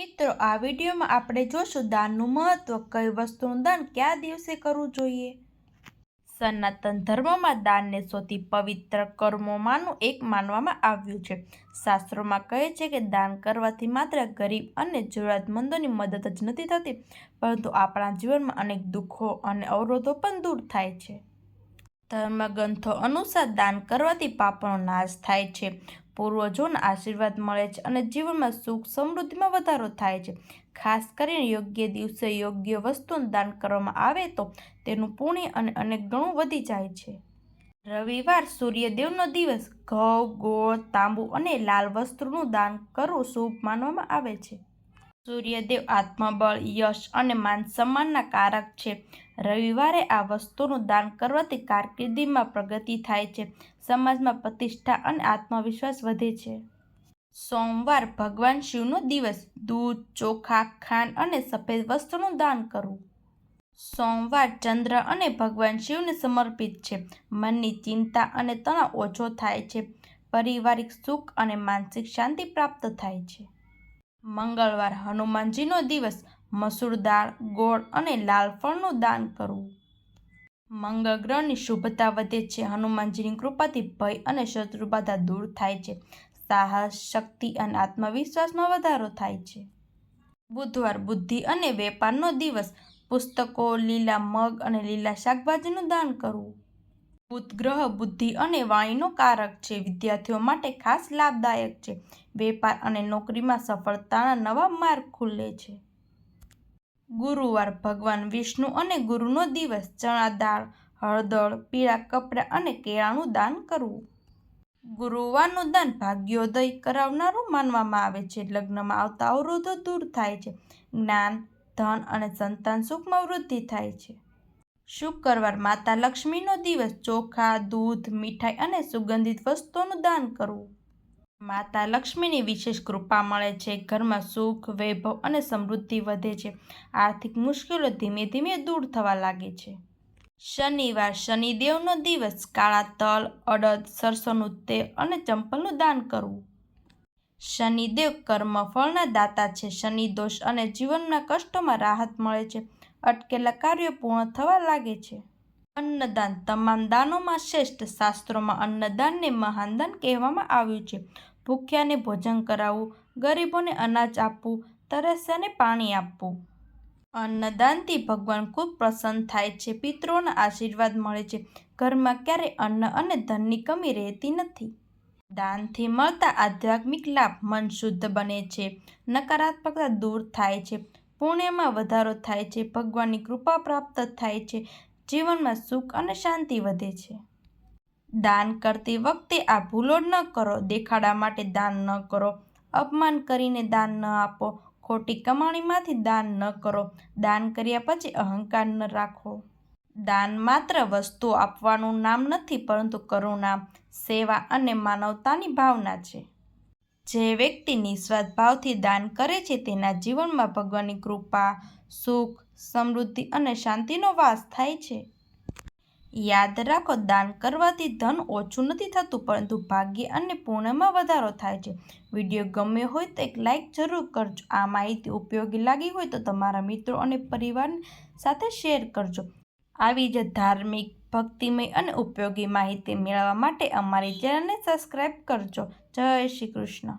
મિત્રો, આ વિડીયોમાં આપણે જોશું દાનનું મહત્વ, કઈ વસ્તુનું દાન કયા દિવસે કરવું જોઈએ। સનાતન ધર્મમાં દાનને સૌથી પવિત્ર કર્મોમાંનું એક માનવામાં આવ્યું છે। શાસ્ત્રોમાં કહે છે કે દાન કરવાથી માત્ર ગરીબ અને જરૂરિયાતમંદોની મદદ જ નથી થતી, પરંતુ આપણા જીવનમાં અનેક દુઃખો અને અવરોધો પણ દૂર થાય છે। ધર્મગ્રંથો અનુસાર દાન કરવાથી પાપનો નાશ થાય છે, પૂર્વજોના આશીર્વાદ મળે છે અને જીવનમાં સુખ સમૃદ્ધિમાં વધારો થાય છે। ખાસ કરીને યોગ્ય દિવસે યોગ્ય વસ્તુનું દાન કરવામાં આવે તો તેનું પુણ્ય અને અનેક ગણું વધી જાય છે। રવિવાર સૂર્યદેવનો દિવસ, ઘઉં, ગોળ, તાંબુ અને લાલ વસ્ત્રનું દાન કરવું શુભ માનવામાં આવે છે। સૂર્યદેવ આત્મબળ, યશ અને માન સન્માનના કારક છે। રવિવારે આ વસ્તુનું દાન કરવાથી કારકિર્દીમાં પ્રગતિ થાય છે, સમાજમાં પ્રતિષ્ઠા અને આત્મવિશ્વાસ વધે છે। સોમવાર ભગવાન શિવનો દિવસ, દૂધ, ચોખા, ખાંડ અને સફેદ વસ્ત્રનું દાન કરવું। સોમવાર ચંદ્ર અને ભગવાન શિવને સમર્પિત છે। મનની ચિંતા અને તણાવ ઓછો થાય છે, પારિવારિક સુખ અને માનસિક શાંતિ પ્રાપ્ત થાય છે। મંગળવાર હનુમાનજીનો દિવસ, મસૂર દાળ, ગોળ અને લાલ ફળનું દાન કરવું। મંગળ ગ્રહની શુભતા વધે છે, હનુમાનજીની કૃપાથી ભય અને શત્રુ બાધા દૂર થાય છે, સાહસ, શક્તિ અને આત્મવિશ્વાસમાં વધારો થાય છે। બુધવાર બુદ્ધિ અને વેપારનો દિવસ, પુસ્તકો, લીલા મગ અને લીલા શાકભાજીનું દાન કરવું। બુધ ગ્રહ બુદ્ધિ અને વાણીનો કારક છે, વિદ્યાર્થીઓ માટે ખાસ લાભદાયક છે, વેપાર અને નોકરીમાં સફળતાના નવા માર્ગ ખુલે છે। ગુરુવાર ભગવાન વિષ્ણુ અને ગુરુનો દિવસ, ચણા દાળ, હળદર, પીળા કપડાં અને કેળાનું દાન કરવું। ગુરુવારનું દાન ભાગ્યોદય કરાવનારું માનવામાં આવે છે, લગ્નમાં આવતા અવરોધો દૂર થાય છે, જ્ઞાન, ધન અને સંતાન સુખમાં વૃદ્ધિ થાય છે। શુક્રવાર માતા લક્ષ્મીનો દિવસ, ચોખા, દૂધ, મીઠાઈ અને સુગંધિત વસ્તુઓનું દાન કરવું। માતા લક્ષ્મીની વિશેષ કૃપા મળે છે, ઘરમાં સુખ, વૈભવ અને સમૃદ્ધિ વધે છે, આર્થિક મુશ્કેલીઓ ધીમે ધીમે દૂર થવા લાગે છે। શનિવાર શનિદેવનો દિવસ, કાળા તલ, અડદ, સરસોનું તેલ અને ચંપલનું દાન કરવું। શનિદેવ કર્મફળના દાતા છે, શનિ દોષ અને જીવનના કષ્ટોમાં રાહત મળે છે, અટકેલા કાર્યો પૂર્ણ થવા લાગે છે। અન્નદાન તમામ દાનોમાં શ્રેષ્ઠ, શાસ્ત્રોમાં અન્નદાનને મહાન દાન કહેવામાં આવ્યું છે। ભૂખ્યાને ભોજન કરાવવું, ગરીબોને અનાજ આપવું, તરસ્યાને પાણી આપવું। અન્નદાનથી ભગવાન ખૂબ પ્રસન્ન થાય છે, પિતૃઓના આશીર્વાદ મળે છે, ઘરમાં ક્યારેય અન્ન અને ધનની કમી રહેતી નથી। દાનથી મળતા આધ્યાત્મિક લાભ, મન શુદ્ધ બને છે, નકારાત્મકતા દૂર થાય છે, પુણ્યમાં વધારો થાય છે, ભગવાનની કૃપા પ્રાપ્ત થાય છે, જીવનમાં સુખ અને શાંતિ વધે છે। દાન કરતી વખતે આ ભૂલો ન કરો, દેખાડા માટે દાન ન કરો, અપમાન કરીને દાન ન આપો, ખોટી કમાણીમાંથી દાન ન કરો, દાન કર્યા પછી અહંકાર ન રાખો। દાન માત્ર વસ્તુઓ આપવાનું નામ નથી, પરંતુ કરુણા, સેવા અને માનવતાની ભાવના છે। જે વ્યક્તિ નિસ્વાર્થ ભાવથી દાન કરે છે, તેના જીવનમાં ભગવાનની કૃપા, સુખ, સમૃદ્ધિ અને શાંતિનો વાસ થાય છે। યાદ રાખો, દાન કરવાથી ધન ઓછું નથી થતું, પરંતુ ભાગ્ય અને પુણ્યમાં વધારો થાય છે। વિડીયો ગમ્યો હોય તો એક લાઈક જરૂર કરજો। આ માહિતી ઉપયોગી લાગી હોય તો તમારા મિત્રો અને પરિવાર સાથે શેર કરજો। આવી જ ધાર્મિક, ભક્તિમય અને ઉપયોગી માહિતી મેળવવા માટે અમારી ચેનલને સબસ્ક્રાઇબ કરજો। જય શ્રી કૃષ્ણ।